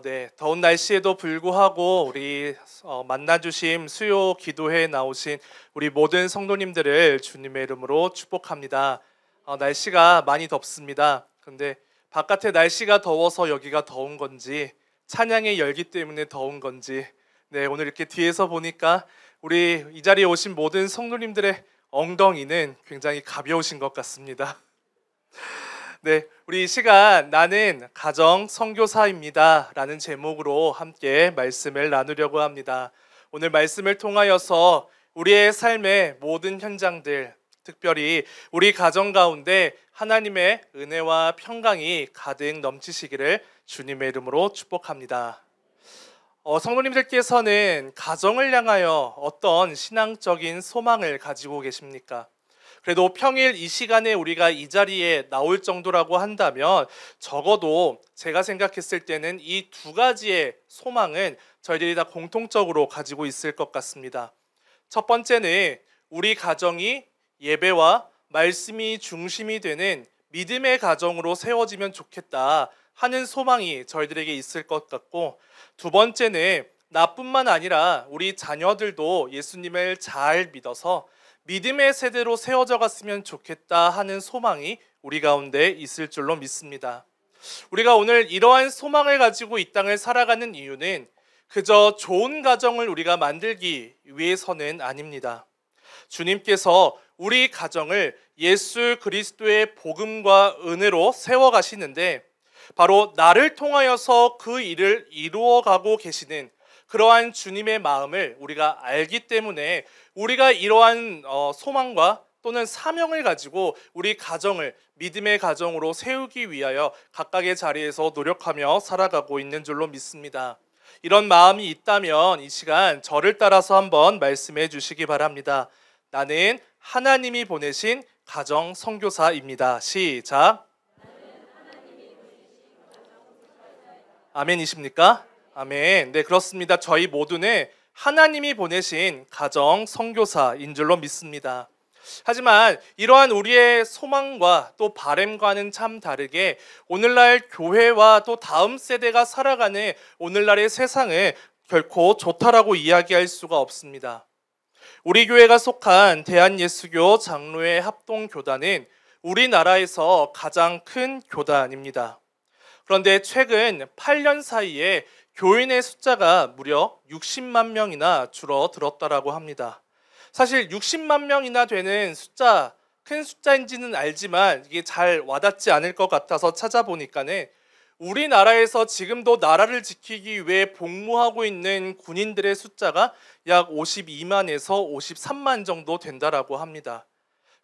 네, 더운 날씨에도 불구하고 우리 만나주심 수요 기도회에 나오신 우리 모든 성도님들을 주님의 이름으로 축복합니다. 날씨가 많이 덥습니다. 근데 바깥에 날씨가 더워서 여기가 더운 건지 찬양의 열기 때문에 더운 건지 네, 오늘 이렇게 뒤에서 보니까 우리 이 자리에 오신 모든 성도님들의 엉덩이는 굉장히 가벼우신 것 같습니다. 네, 우리 이 시간 나는 가정 선교사입니다 라는 제목으로 함께 말씀을 나누려고 합니다. 오늘 말씀을 통하여서 우리의 삶의 모든 현장들, 특별히 우리 가정 가운데 하나님의 은혜와 평강이 가득 넘치시기를 주님의 이름으로 축복합니다. 성도님들께서는 가정을 향하여 어떤 신앙적인 소망을 가지고 계십니까? 그래도 평일 이 시간에 우리가 이 자리에 나올 정도라고 한다면 적어도 제가 생각했을 때는 이 두 가지의 소망은 저희들이 다 공통적으로 가지고 있을 것 같습니다. 첫 번째는 우리 가정이 예배와 말씀이 중심이 되는 믿음의 가정으로 세워지면 좋겠다 하는 소망이 저희들에게 있을 것 같고, 두 번째는 나뿐만 아니라 우리 자녀들도 예수님을 잘 믿어서 믿음의 세대로 세워져 갔으면 좋겠다 하는 소망이 우리 가운데 있을 줄로 믿습니다. 우리가 오늘 이러한 소망을 가지고 이 땅을 살아가는 이유는 그저 좋은 가정을 우리가 만들기 위해서는 아닙니다. 주님께서 우리 가정을 예수 그리스도의 복음과 은혜로 세워가시는데 바로 나를 통하여서 그 일을 이루어가고 계시는 그러한 주님의 마음을 우리가 알기 때문에 우리가 이러한 소망과 또는 사명을 가지고 우리 가정을 믿음의 가정으로 세우기 위하여 각각의 자리에서 노력하며 살아가고 있는 줄로 믿습니다. 이런 마음이 있다면 이 시간 저를 따라서 한번 말씀해 주시기 바랍니다. 나는 하나님이 보내신 가정 선교사입니다. 시작. 아멘이십니까? 아멘. 네, 그렇습니다. 저희 모두는 하나님이 보내신 가정 선교사인 줄로 믿습니다. 하지만 이러한 우리의 소망과 또 바람과는 참 다르게 오늘날 교회와 또 다음 세대가 살아가는 오늘날의 세상을 결코 좋다라고 이야기할 수가 없습니다. 우리 교회가 속한 대한예수교 장로회 합동교단은 우리나라에서 가장 큰 교단입니다. 그런데 최근 8년 사이에 교인의 숫자가 무려 60만 명이나 줄어들었다라고 합니다. 사실 60만 명이나 되는 숫자, 큰 숫자인지는 알지만 이게 잘 와닿지 않을 것 같아서 찾아보니까는 우리나라에서 지금도 나라를 지키기 위해 복무하고 있는 군인들의 숫자가 약 52만에서 53만 정도 된다라고 합니다.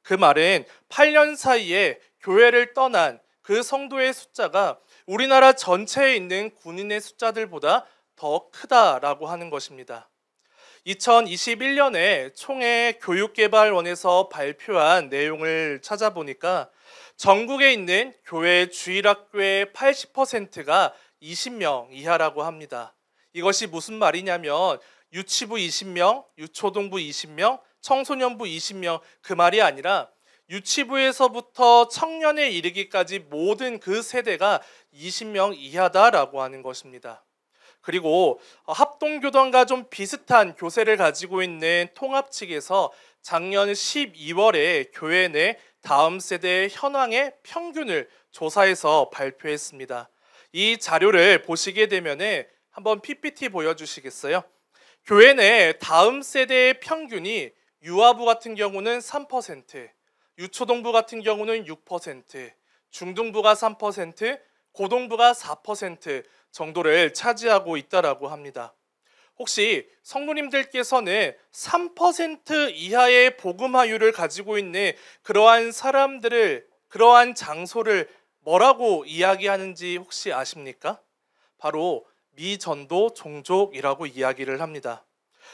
그 말은 8년 사이에 교회를 떠난 그 성도의 숫자가 우리나라 전체에 있는 군인의 숫자들보다 더 크다라고 하는 것입니다. 2021년에 총회 교육개발원에서 발표한 내용을 찾아보니까 전국에 있는 교회 주일학교의 80%가 20명 이하라고 합니다. 이것이 무슨 말이냐면 유치부 20명, 유초동부 20명, 청소년부 20명 그 말이 아니라 유치부에서부터 청년에 이르기까지 모든 그 세대가 20명 이하다라고 하는 것입니다. 그리고 합동교단과 좀 비슷한 교세를 가지고 있는 통합 측에서 작년 12월에 교회 내 다음 세대 현황의 평균을 조사해서 발표했습니다. 이 자료를 보시게 되면 한번 PPT 보여주시겠어요? 교회 내 다음 세대의 평균이 유아부 같은 경우는 3%, 유초동부 같은 경우는 6%, 중등부가 3%, 고동부가 4% 정도를 차지하고 있다라고 합니다. 혹시 성도님들께서는 3% 이하의 복음화율을 가지고 있는 그러한 사람들을, 그러한 장소를 뭐라고 이야기하는지 혹시 아십니까? 바로 미전도 종족이라고 이야기를 합니다.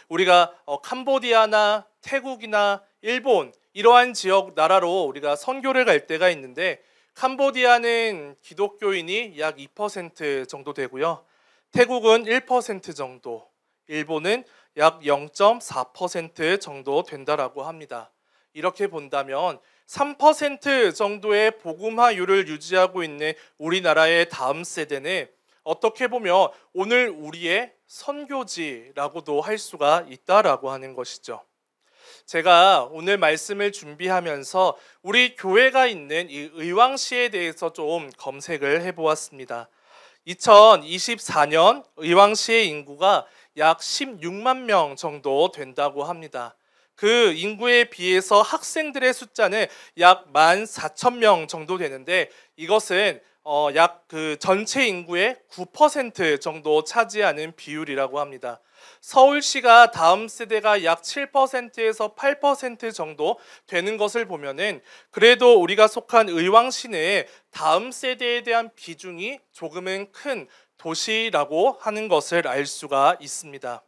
우리가 캄보디아나 태국이나 일본 이러한 지역 나라로 우리가 선교를 갈 때가 있는데 캄보디아는 기독교인이 약 2% 정도 되고요. 태국은 1% 정도, 일본은 약 0.4% 정도 된다라고 합니다. 이렇게 본다면 3% 정도의 복음화율을 유지하고 있는 우리나라의 다음 세대는 어떻게 보면 오늘 우리의 선교지라고도 할 수가 있다라고 하는 것이죠. 제가 오늘 말씀을 준비하면서 우리 교회가 있는 이 의왕시에 대해서 좀 검색을 해보았습니다. 2024년 의왕시의 인구가 약 16만 명 정도 된다고 합니다. 그 인구에 비해서 학생들의 숫자는 약 14,000명 정도 되는데 이것은 약 그 전체 인구의 9% 정도 차지하는 비율이라고 합니다. 서울시가 다음 세대가 약 7%에서 8% 정도 되는 것을 보면은 그래도 우리가 속한 의왕시는 다음 세대에 대한 비중이 조금은 큰 도시라고 하는 것을 알 수가 있습니다.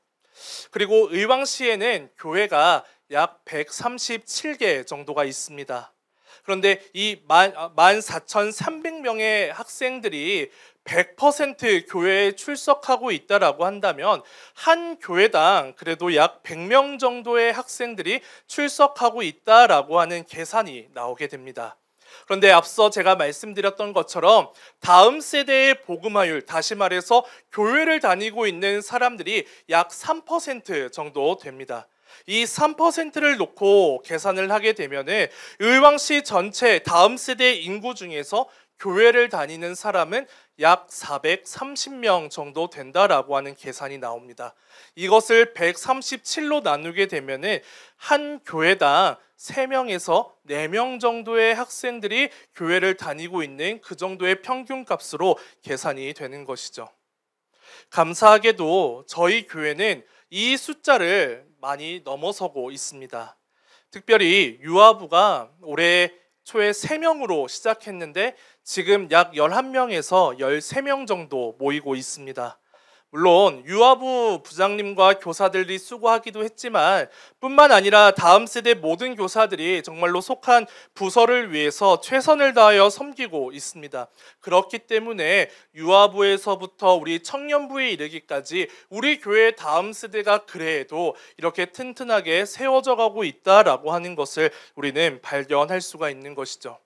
그리고 의왕시에는 교회가 약 137개 정도가 있습니다. 그런데 이 14,300명의 학생들이 100% 교회에 출석하고 있다라고 한다면 한 교회당 그래도 약 100명 정도의 학생들이 출석하고 있다라고 하는 계산이 나오게 됩니다. 그런데 앞서 제가 말씀드렸던 것처럼 다음 세대의 복음화율, 다시 말해서 교회를 다니고 있는 사람들이 약 3% 정도 됩니다. 이 3%를 놓고 계산을 하게 되면 의왕시 전체 다음 세대 인구 중에서 교회를 다니는 사람은 약 430명 정도 된다라고 하는 계산이 나옵니다. 이것을 137로 나누게 되면 한 교회당 3명에서 4명 정도의 학생들이 교회를 다니고 있는 그 정도의 평균값으로 계산이 되는 것이죠. 감사하게도 저희 교회는 이 숫자를 많이 넘어서고 있습니다. 특별히 유아부가 올해 초에 3명으로 시작했는데 지금 약 11명에서 13명 정도 모이고 있습니다. 물론 유아부 부장님과 교사들이 수고하기도 했지만 뿐만 아니라 다음 세대 모든 교사들이 정말로 속한 부서를 위해서 최선을 다하여 섬기고 있습니다. 그렇기 때문에 유아부에서부터 우리 청년부에 이르기까지 우리 교회의 다음 세대가 그래도 이렇게 튼튼하게 세워져 가고 있다라고 하는 것을 우리는 발견할 수가 있는 것이죠.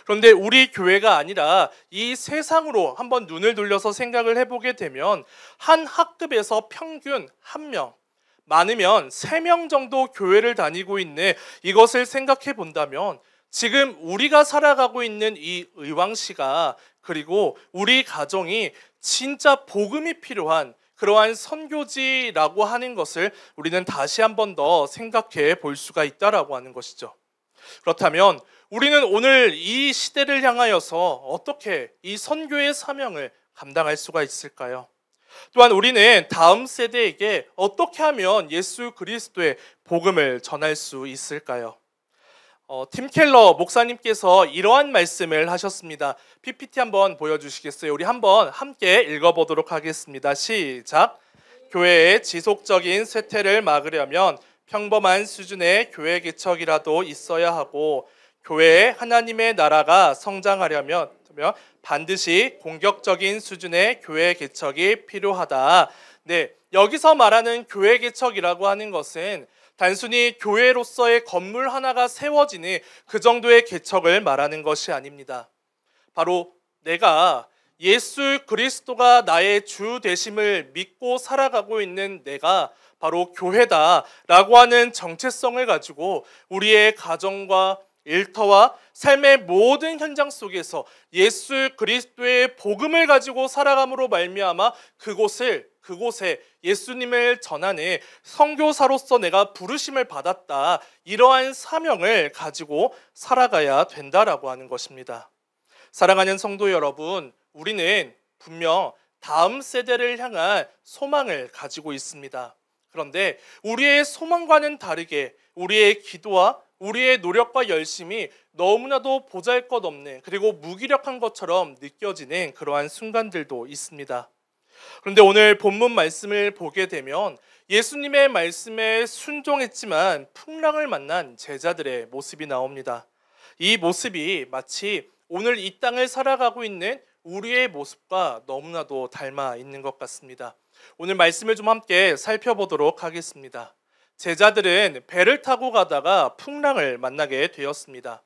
그런데 우리 교회가 아니라 이 세상으로 한번 눈을 돌려서 생각을 해보게 되면 한 학급에서 평균 1명, 많으면 3명 정도 교회를 다니고 있는 이것을 생각해 본다면 지금 우리가 살아가고 있는 이 의왕시가 그리고 우리 가정이 진짜 복음이 필요한 그러한 선교지라고 하는 것을 우리는 다시 한 번 더 생각해 볼 수가 있다라고 하는 것이죠. 그렇다면 우리는 오늘 이 시대를 향하여서 어떻게 이 선교의 사명을 감당할 수가 있을까요? 또한 우리는 다음 세대에게 어떻게 하면 예수 그리스도의 복음을 전할 수 있을까요? 팀 켈러 목사님께서 이러한 말씀을 하셨습니다. PPT 한번 보여주시겠어요? 우리 한번 함께 읽어보도록 하겠습니다. 시작! 교회의 지속적인 쇠퇴를 막으려면 평범한 수준의 교회 개척이라도 있어야 하고 교회에 하나님의 나라가 성장하려면 반드시 공격적인 수준의 교회 개척이 필요하다. 네, 여기서 말하는 교회 개척이라고 하는 것은 단순히 교회로서의 건물 하나가 세워지는 그 정도의 개척을 말하는 것이 아닙니다. 바로 내가 예수 그리스도가 나의 주 되심을 믿고 살아가고 있는 내가 바로 교회다라고 하는 정체성을 가지고 우리의 가정과 일터와 삶의 모든 현장 속에서 예수 그리스도의 복음을 가지고 살아감으로 말미암아 그곳에 예수님을 전하는 선교사로서 내가 부르심을 받았다. 이러한 사명을 가지고 살아가야 된다라고 하는 것입니다. 사랑하는 성도 여러분, 우리는 분명 다음 세대를 향한 소망을 가지고 있습니다. 그런데 우리의 소망과는 다르게 우리의 기도와 우리의 노력과 열심이 너무나도 보잘것없는 그리고 무기력한 것처럼 느껴지는 그러한 순간들도 있습니다. 그런데 오늘 본문 말씀을 보게 되면 예수님의 말씀에 순종했지만 풍랑을 만난 제자들의 모습이 나옵니다. 이 모습이 마치 오늘 이 땅을 살아가고 있는 우리의 모습과 너무나도 닮아 있는 것 같습니다. 오늘 말씀을 좀 함께 살펴보도록 하겠습니다. 제자들은 배를 타고 가다가 풍랑을 만나게 되었습니다.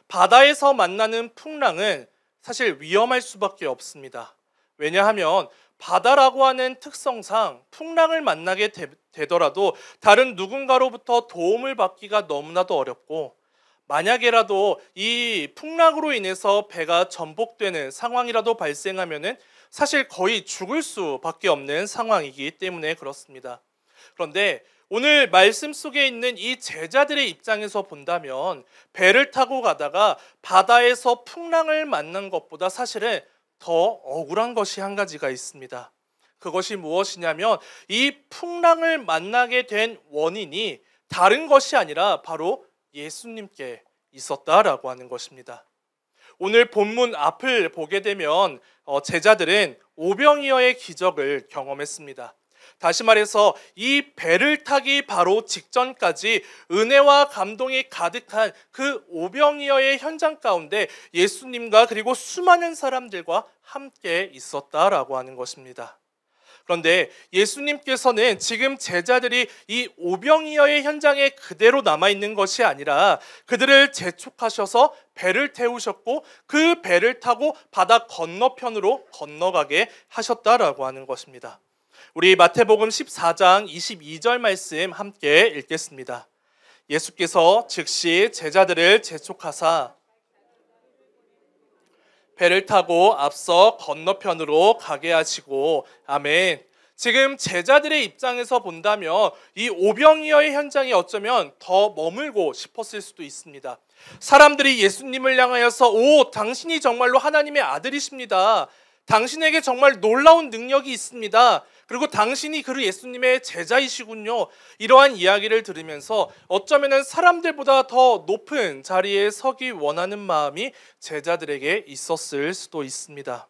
바다에서 만나는 풍랑은 사실 위험할 수밖에 없습니다. 왜냐하면 바다라고 하는 특성상 풍랑을 만나게 되더라도 다른 누군가로부터 도움을 받기가 너무나도 어렵고, 만약에라도 이 풍랑으로 인해서 배가 전복되는 상황이라도 발생하면은 사실 거의 죽을 수밖에 없는 상황이기 때문에 그렇습니다. 그런데 오늘 말씀 속에 있는 이 제자들의 입장에서 본다면 배를 타고 가다가 바다에서 풍랑을 만난 것보다 사실은 더 억울한 것이 한 가지가 있습니다. 그것이 무엇이냐면 이 풍랑을 만나게 된 원인이 다른 것이 아니라 바로 예수님께 있었다라고 하는 것입니다. 오늘 본문 앞을 보게 되면 제자들은 오병이어의 기적을 경험했습니다. 다시 말해서 이 배를 타기 바로 직전까지 은혜와 감동이 가득한 그 오병이어의 현장 가운데 예수님과 그리고 수많은 사람들과 함께 있었다라고 하는 것입니다. 그런데 예수님께서는 지금 제자들이 이 오병이어의 현장에 그대로 남아있는 것이 아니라 그들을 재촉하셔서 배를 태우셨고 그 배를 타고 바다 건너편으로 건너가게 하셨다라고 하는 것입니다. 우리 마태복음 14장 22절 말씀 함께 읽겠습니다. 예수께서 즉시 제자들을 재촉하사 배를 타고 앞서 건너편으로 가게 하시고, 아멘. 지금 제자들의 입장에서 본다면 이 오병이어의 현장이 어쩌면 더 머물고 싶었을 수도 있습니다. 사람들이 예수님을 향하여서 오, 당신이 정말로 하나님의 아들이십니다. 당신에게 정말 놀라운 능력이 있습니다. 그리고 당신이 그 예수님의 제자이시군요. 이러한 이야기를 들으면서 어쩌면 사람들보다 더 높은 자리에 서기 원하는 마음이 제자들에게 있었을 수도 있습니다.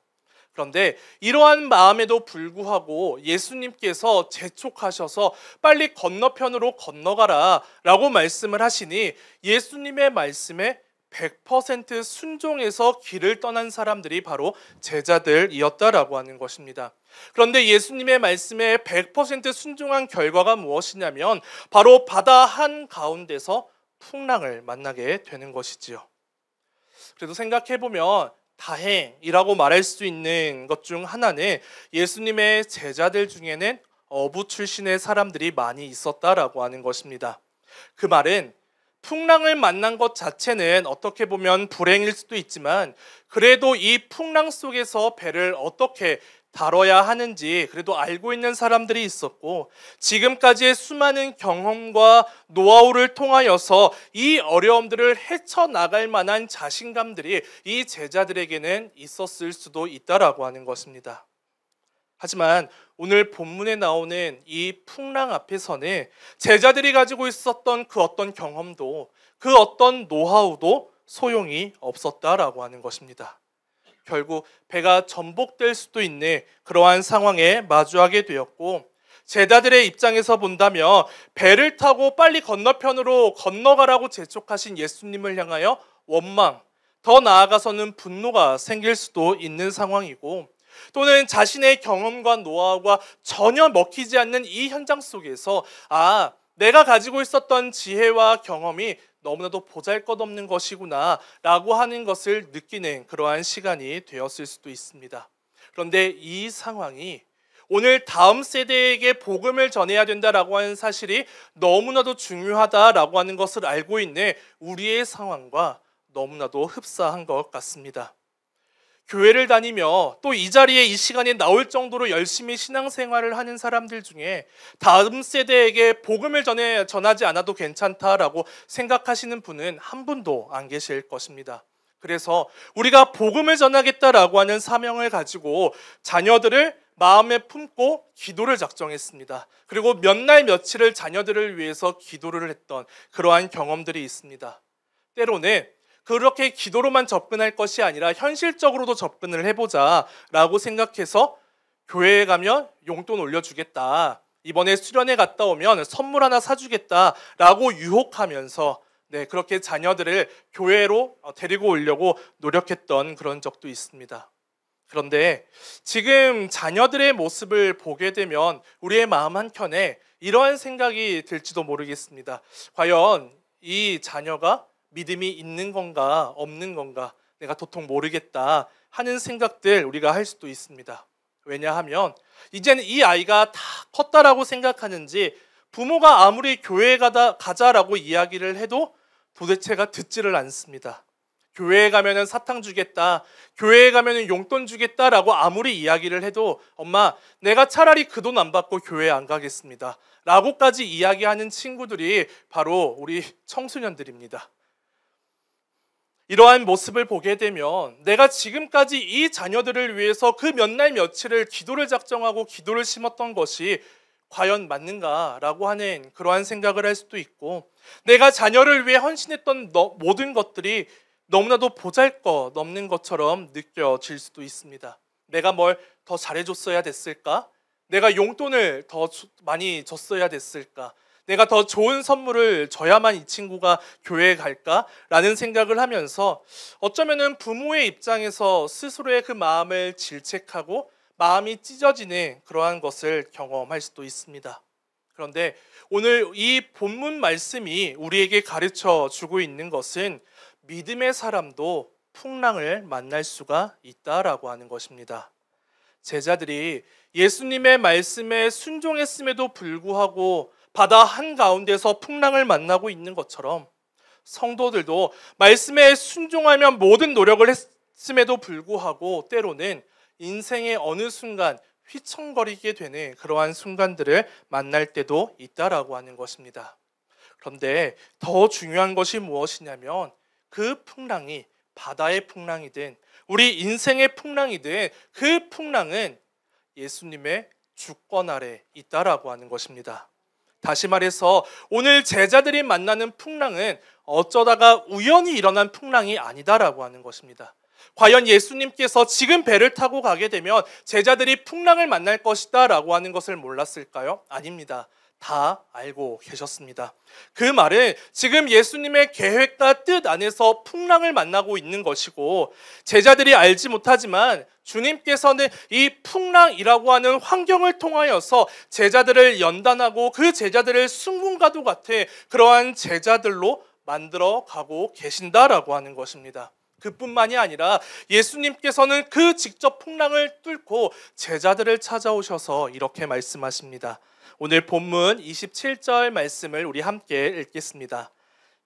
그런데 이러한 마음에도 불구하고 예수님께서 재촉하셔서 빨리 건너편으로 건너가라 라고 말씀을 하시니 예수님의 말씀에 100% 순종해서 길을 떠난 사람들이 바로 제자들이었다라고 하는 것입니다. 그런데 예수님의 말씀에 100% 순종한 결과가 무엇이냐면 바로 바다 한가운데서 풍랑을 만나게 되는 것이지요. 그래도 생각해보면 다행이라고 말할 수 있는 것 중 하나는 예수님의 제자들 중에는 어부 출신의 사람들이 많이 있었다라고 하는 것입니다. 그 말은 풍랑을 만난 것 자체는 어떻게 보면 불행일 수도 있지만 그래도 이 풍랑 속에서 배를 어떻게 다뤄야 하는지 그래도 알고 있는 사람들이 있었고, 지금까지의 수많은 경험과 노하우를 통하여서 이 어려움들을 헤쳐나갈 만한 자신감들이 이 제자들에게는 있었을 수도 있다라고 하는 것입니다. 하지만 오늘 본문에 나오는 이 풍랑 앞에서는 제자들이 가지고 있었던 그 어떤 경험도 그 어떤 노하우도 소용이 없었다라고 하는 것입니다. 결국 배가 전복될 수도 있는 그러한 상황에 마주하게 되었고, 제자들의 입장에서 본다면 배를 타고 빨리 건너편으로 건너가라고 재촉하신 예수님을 향하여 원망, 더 나아가서는 분노가 생길 수도 있는 상황이고, 또는 자신의 경험과 노하우가 전혀 먹히지 않는 이 현장 속에서 내가 가지고 있었던 지혜와 경험이 너무나도 보잘것없는 것이구나 라고 하는 것을 느끼는 그러한 시간이 되었을 수도 있습니다. 그런데 이 상황이 오늘 다음 세대에게 복음을 전해야 된다라고 하는 사실이 너무나도 중요하다라고 하는 것을 알고 있는 우리의 상황과 너무나도 흡사한 것 같습니다. 교회를 다니며 또 이 자리에 이 시간에 나올 정도로 열심히 신앙생활을 하는 사람들 중에 다음 세대에게 복음을 전하지 않아도 괜찮다라고 생각하시는 분은 한 분도 안 계실 것입니다. 그래서 우리가 복음을 전하겠다라고 하는 사명을 가지고 자녀들을 마음에 품고 기도를 작정했습니다. 그리고 몇 날 며칠을 자녀들을 위해서 기도를 했던 그러한 경험들이 있습니다. 때로는 그렇게 기도로만 접근할 것이 아니라 현실적으로도 접근을 해보자라고 생각해서 교회에 가면 용돈 올려주겠다, 이번에 수련회 갔다 오면 선물 하나 사주겠다라고 유혹하면서 그렇게 자녀들을 교회로 데리고 오려고 노력했던 그런 적도 있습니다. 그런데 지금 자녀들의 모습을 보게 되면 우리의 마음 한켠에 이러한 생각이 들지도 모르겠습니다. 과연 이 자녀가 믿음이 있는 건가 없는 건가 내가 도통 모르겠다 하는 생각들 우리가 할 수도 있습니다. 왜냐하면 이제는 이 아이가 다 컸다라고 생각하는지 부모가 아무리 교회에 가자라고 이야기를 해도 도대체가 듣지를 않습니다. 교회에 가면은 사탕 주겠다, 교회에 가면은 용돈 주겠다라고 아무리 이야기를 해도 엄마, 내가 차라리 그 돈 안 받고 교회에 안 가겠습니다 라고까지 이야기하는 친구들이 바로 우리 청소년들입니다. 이러한 모습을 보게 되면 내가 지금까지 이 자녀들을 위해서 그 몇 날 며칠을 기도를 작정하고 기도를 심었던 것이 과연 맞는가라고 하는 그러한 생각을 할 수도 있고, 내가 자녀를 위해 헌신했던 모든 것들이 너무나도 보잘것없는 것처럼 느껴질 수도 있습니다. 내가 뭘 더 잘해줬어야 됐을까? 내가 용돈을 더 많이 줬어야 됐을까? 내가 더 좋은 선물을 줘야만 이 친구가 교회에 갈까라는 생각을 하면서 어쩌면은 부모의 입장에서 스스로의 그 마음을 질책하고 마음이 찢어지는 그러한 것을 경험할 수도 있습니다. 그런데 오늘 이 본문 말씀이 우리에게 가르쳐 주고 있는 것은 믿음의 사람도 풍랑을 만날 수가 있다라고 하는 것입니다. 제자들이 예수님의 말씀에 순종했음에도 불구하고 바다 한가운데서 풍랑을 만나고 있는 것처럼 성도들도 말씀에 순종하며 모든 노력을 했음에도 불구하고 때로는 인생의 어느 순간 휘청거리게 되는 그러한 순간들을 만날 때도 있다라고 하는 것입니다. 그런데 더 중요한 것이 무엇이냐면 그 풍랑이 바다의 풍랑이든 우리 인생의 풍랑이든 그 풍랑은 예수님의 주권 아래 있다라고 하는 것입니다. 다시 말해서 오늘 제자들이 만나는 풍랑은 어쩌다가 우연히 일어난 풍랑이 아니다라고 하는 것입니다. 과연 예수님께서 지금 배를 타고 가게 되면 제자들이 풍랑을 만날 것이다 라고 하는 것을 몰랐을까요? 아닙니다. 다 알고 계셨습니다. 그 말은 지금 예수님의 계획과 뜻 안에서 풍랑을 만나고 있는 것이고, 제자들이 알지 못하지만 주님께서는 이 풍랑이라고 하는 환경을 통하여서 제자들을 연단하고 그 제자들을 순금과도 같은 그러한 제자들로 만들어 가고 계신다라고 하는 것입니다. 그뿐만이 아니라 예수님께서는 그 직접 풍랑을 뚫고 제자들을 찾아오셔서 이렇게 말씀하십니다. 오늘 본문 27절 말씀을 우리 함께 읽겠습니다.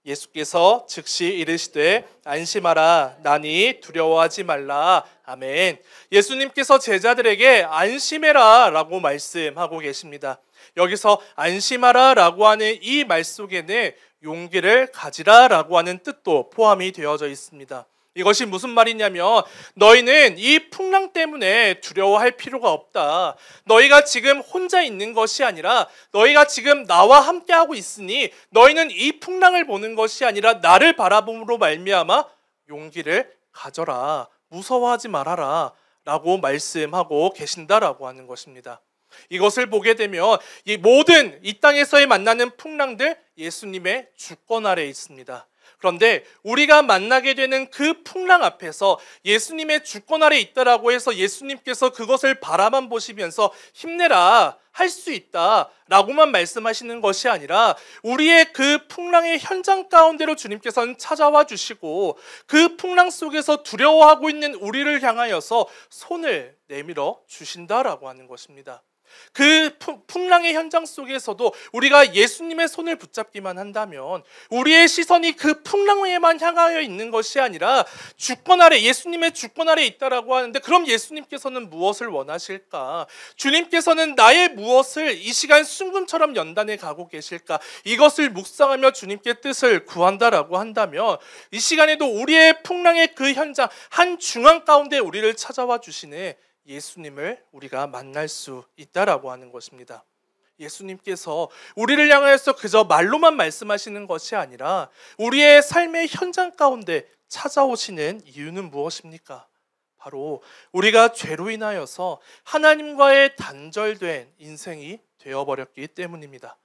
예수께서 즉시 이르시되 안심하라, 나니 두려워하지 말라. 아멘. 예수님께서 제자들에게 안심해라 라고 말씀하고 계십니다. 여기서 안심하라 라고 하는 이 말 속에는 용기를 가지라 라고 하는 뜻도 포함이 되어져 있습니다. 이것이 무슨 말이냐면 너희는 이 풍랑 때문에 두려워할 필요가 없다. 너희가 지금 혼자 있는 것이 아니라 너희가 지금 나와 함께하고 있으니 너희는 이 풍랑을 보는 것이 아니라 나를 바라봄으로 말미암아 용기를 가져라. 무서워하지 말아라 라고 말씀하고 계신다라고 하는 것입니다. 이것을 보게 되면 이 모든 이 땅에서의 만나는 풍랑들 예수님의 주권 아래에 있습니다. 그런데 우리가 만나게 되는 그 풍랑 앞에서 예수님의 주권 아래 있다라고 해서 예수님께서 그것을 바라만 보시면서 힘내라, 할 수 있다 라고만 말씀하시는 것이 아니라 우리의 그 풍랑의 현장 가운데로 주님께서는 찾아와 주시고 그 풍랑 속에서 두려워하고 있는 우리를 향하여서 손을 내밀어 주신다라고 하는 것입니다. 그 풍랑의 현장 속에서도 우리가 예수님의 손을 붙잡기만 한다면 우리의 시선이 그 풍랑에만 향하여 있는 것이 아니라 주권 아래, 예수님의 주권 아래 있다라고 하는데, 그럼 예수님께서는 무엇을 원하실까? 주님께서는 나의 무엇을 이 시간 순금처럼 연단해 가고 계실까? 이것을 묵상하며 주님께 뜻을 구한다라고 한다면 이 시간에도 우리의 풍랑의 그 현장 한 중앙 가운데 우리를 찾아와 주시는 예수님을 우리가 만날 수 있다라고 하는 것입니다. 예수님께서 우리를 향하여서 그저 말로만 말씀하시는 것이 아니라 우리의 삶의 현장 가운데 찾아오시는 이유는 무엇입니까? 바로 우리가 죄로 인하여서 하나님과의 단절된 인생이 되어버렸기 때문입니다.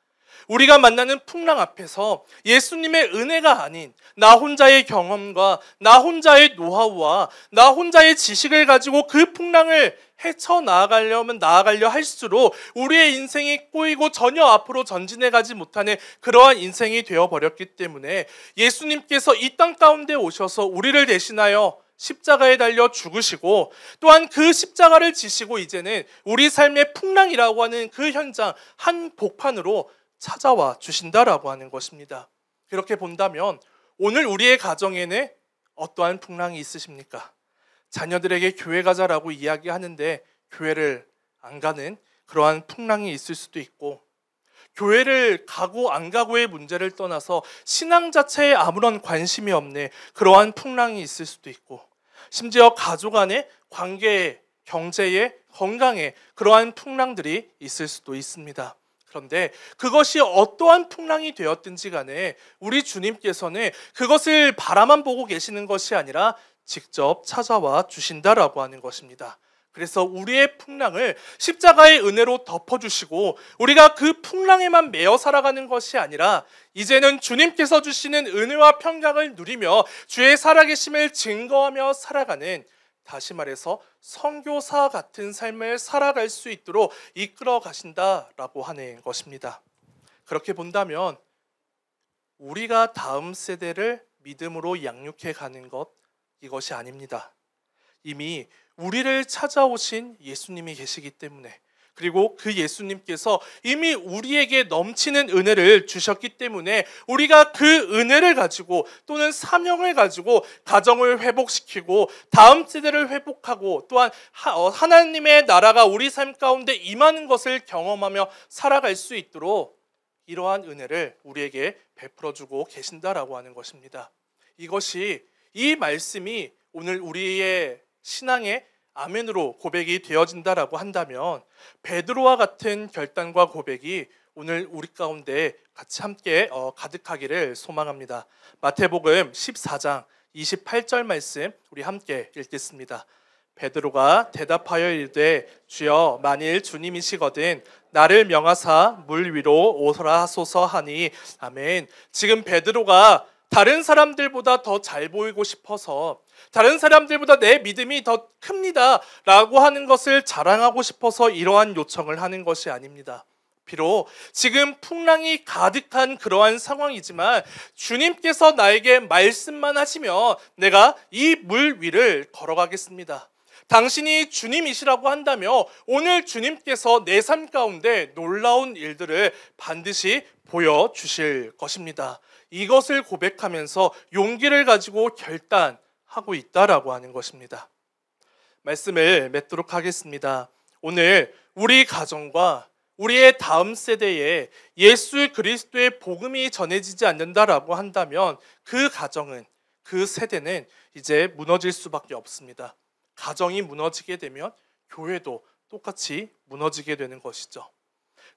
우리가 만나는 풍랑 앞에서 예수님의 은혜가 아닌 나 혼자의 경험과 나 혼자의 노하우와 나 혼자의 지식을 가지고 그 풍랑을 헤쳐나가려 할수록 우리의 인생이 꼬이고 전혀 앞으로 전진해 가지 못하는 그러한 인생이 되어버렸기 때문에 예수님께서 이 땅 가운데 오셔서 우리를 대신하여 십자가에 달려 죽으시고 또한 그 십자가를 지시고 이제는 우리 삶의 풍랑이라고 하는 그 현장 한복판으로 찾아와 주신다라고 하는 것입니다. 그렇게 본다면 오늘 우리의 가정에는 어떠한 풍랑이 있으십니까? 자녀들에게 교회 가자라고 이야기하는데 교회를 안 가는 그러한 풍랑이 있을 수도 있고, 교회를 가고 안 가고의 문제를 떠나서 신앙 자체에 아무런 관심이 없는 그러한 풍랑이 있을 수도 있고, 심지어 가족 안의 관계에, 경제에, 건강에 그러한 풍랑들이 있을 수도 있습니다. 그런데 그것이 어떠한 풍랑이 되었든지 간에 우리 주님께서는 그것을 바라만 보고 계시는 것이 아니라 직접 찾아와 주신다라고 하는 것입니다. 그래서 우리의 풍랑을 십자가의 은혜로 덮어주시고 우리가 그 풍랑에만 매여 살아가는 것이 아니라 이제는 주님께서 주시는 은혜와 평강을 누리며 주의 살아계심을 증거하며 살아가는, 다시 말해서 선교사 같은 삶을 살아갈 수 있도록 이끌어 가신다라고 하는 것입니다. 그렇게 본다면 우리가 다음 세대를 믿음으로 양육해 가는 것, 이것이 아닙니다. 이미 우리를 찾아오신 예수님이 계시기 때문에, 그리고 그 예수님께서 이미 우리에게 넘치는 은혜를 주셨기 때문에 우리가 그 은혜를 가지고 또는 사명을 가지고 가정을 회복시키고 다음 세대를 회복하고 또한 하나님의 나라가 우리 삶 가운데 임하는 것을 경험하며 살아갈 수 있도록 이러한 은혜를 우리에게 베풀어주고 계신다라고 하는 것입니다. 이 말씀이 오늘 우리의 신앙의 아멘으로 고백이 되어진다라고 한다면 베드로와 같은 결단과 고백이 오늘 우리 가운데 같이 함께 가득하기를 소망합니다. 마태복음 14장 28절 말씀 우리 함께 읽겠습니다. 베드로가 대답하여 이르되 주여 만일 주님이시거든 나를 명하사 물 위로 오라 하소서 하니. 아멘. 지금 베드로가 다른 사람들보다 더 잘 보이고 싶어서, 다른 사람들보다 내 믿음이 더 큽니다 라고 하는 것을 자랑하고 싶어서 이러한 요청을 하는 것이 아닙니다. 비록 지금 풍랑이 가득한 그러한 상황이지만 주님께서 나에게 말씀만 하시면 내가 이 물 위를 걸어가겠습니다. 당신이 주님이시라고 한다며 오늘 주님께서 내 삶 가운데 놀라운 일들을 반드시 보여주실 것입니다. 이것을 고백하면서 용기를 가지고 결단하고 있다라고 하는 것입니다. 말씀을 맺도록 하겠습니다. 오늘 우리 가정과 우리의 다음 세대에 예수 그리스도의 복음이 전해지지 않는다라고 한다면 그 가정은, 그 세대는 이제 무너질 수밖에 없습니다. 가정이 무너지게 되면 교회도 똑같이 무너지게 되는 것이죠.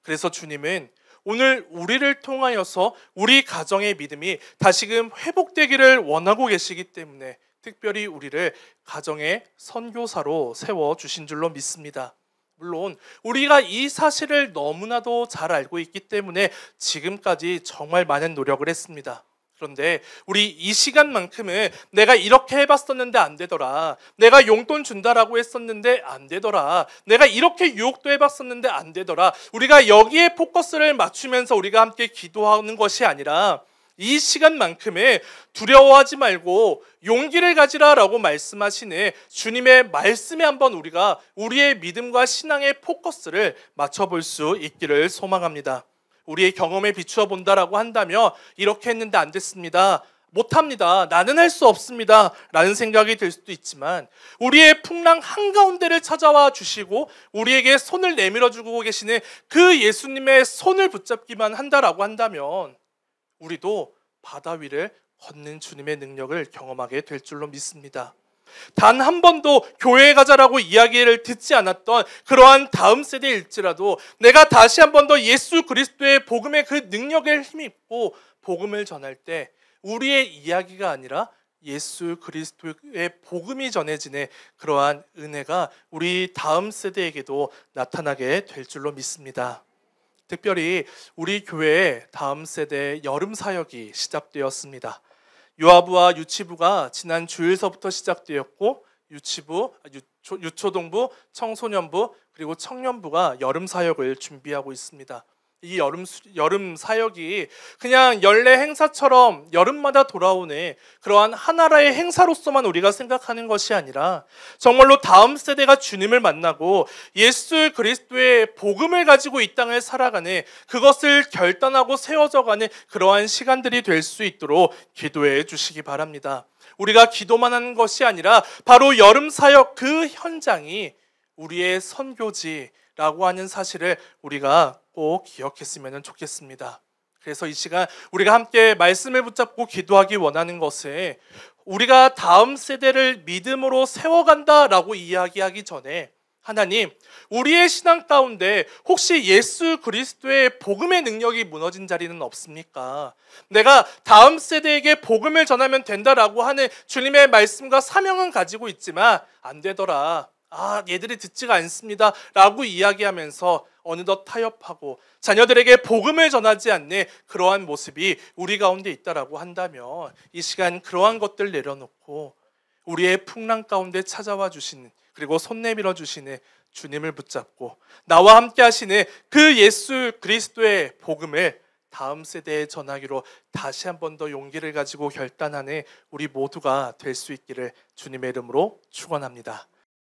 그래서 주님은 오늘 우리를 통하여서 우리 가정의 믿음이 다시금 회복되기를 원하고 계시기 때문에 특별히 우리를 가정의 선교사로 세워주신 줄로 믿습니다. 물론 우리가 이 사실을 너무나도 잘 알고 있기 때문에 지금까지 정말 많은 노력을 했습니다. 그런데 우리 이 시간만큼은 내가 이렇게 해봤었는데 안 되더라, 내가 용돈 준다라고 했었는데 안 되더라, 내가 이렇게 유혹도 해봤었는데 안 되더라, 우리가 여기에 포커스를 맞추면서 우리가 함께 기도하는 것이 아니라 이 시간만큼은 두려워하지 말고 용기를 가지라라고 말씀하시는 주님의 말씀에 한번 우리가 우리의 믿음과 신앙의 포커스를 맞춰볼 수 있기를 소망합니다. 우리의 경험에 비추어 본다라고 한다면 이렇게 했는데 안 됐습니다, 못합니다, 나는 할 수 없습니다 라는 생각이 들 수도 있지만 우리의 풍랑 한가운데를 찾아와 주시고 우리에게 손을 내밀어 주고 계시는 그 예수님의 손을 붙잡기만 한다라고 한다면 우리도 바다 위를 걷는 주님의 능력을 경험하게 될 줄로 믿습니다. 단 한 번도 교회에 가자라고 이야기를 듣지 않았던 그러한 다음 세대일지라도 내가 다시 한 번 더 예수 그리스도의 복음의 그 능력에 힘입고 복음을 전할 때 우리의 이야기가 아니라 예수 그리스도의 복음이 전해지는 그러한 은혜가 우리 다음 세대에게도 나타나게 될 줄로 믿습니다. 특별히 우리 교회의 다음 세대 여름 사역이 시작되었습니다. 유아부와 유치부가 지난 주일서부터 시작되었고 유치부, 유초동부, 청소년부 그리고 청년부가 여름 사역을 준비하고 있습니다. 이 여름 사역이 그냥 연례 행사처럼 여름마다 돌아오는 그러한 하나라의 행사로서만 우리가 생각하는 것이 아니라 정말로 다음 세대가 주님을 만나고 예수 그리스도의 복음을 가지고 이 땅을 살아가는, 그것을 결단하고 세워져가는 그러한 시간들이 될 수 있도록 기도해 주시기 바랍니다. 우리가 기도만 하는 것이 아니라 바로 여름 사역 그 현장이 우리의 선교지라고 하는 사실을 우리가 꼭 기억했으면 좋겠습니다. 그래서 이 시간 우리가 함께 말씀을 붙잡고 기도하기 원하는 것은, 우리가 다음 세대를 믿음으로 세워간다라고 이야기하기 전에 하나님, 우리의 신앙 가운데 혹시 예수 그리스도의 복음의 능력이 무너진 자리는 없습니까? 내가 다음 세대에게 복음을 전하면 된다라고 하는 주님의 말씀과 사명은 가지고 있지만 안 되더라, 얘들이 듣지가 않습니다 라고 이야기하면서 어느덧 타협하고 자녀들에게 복음을 전하지 않는 그러한 모습이 우리 가운데 있다라고 한다면, 이 시간 그러한 것들 내려놓고 우리의 풍랑 가운데 찾아와 주시는, 그리고 손 내밀어 주시는 주님을 붙잡고 나와 함께 하시는 그 예수 그리스도의 복음을 다음 세대에 전하기로 다시 한 번 더 용기를 가지고 결단하는 우리 모두가 될 수 있기를 주님의 이름으로 축원합니다.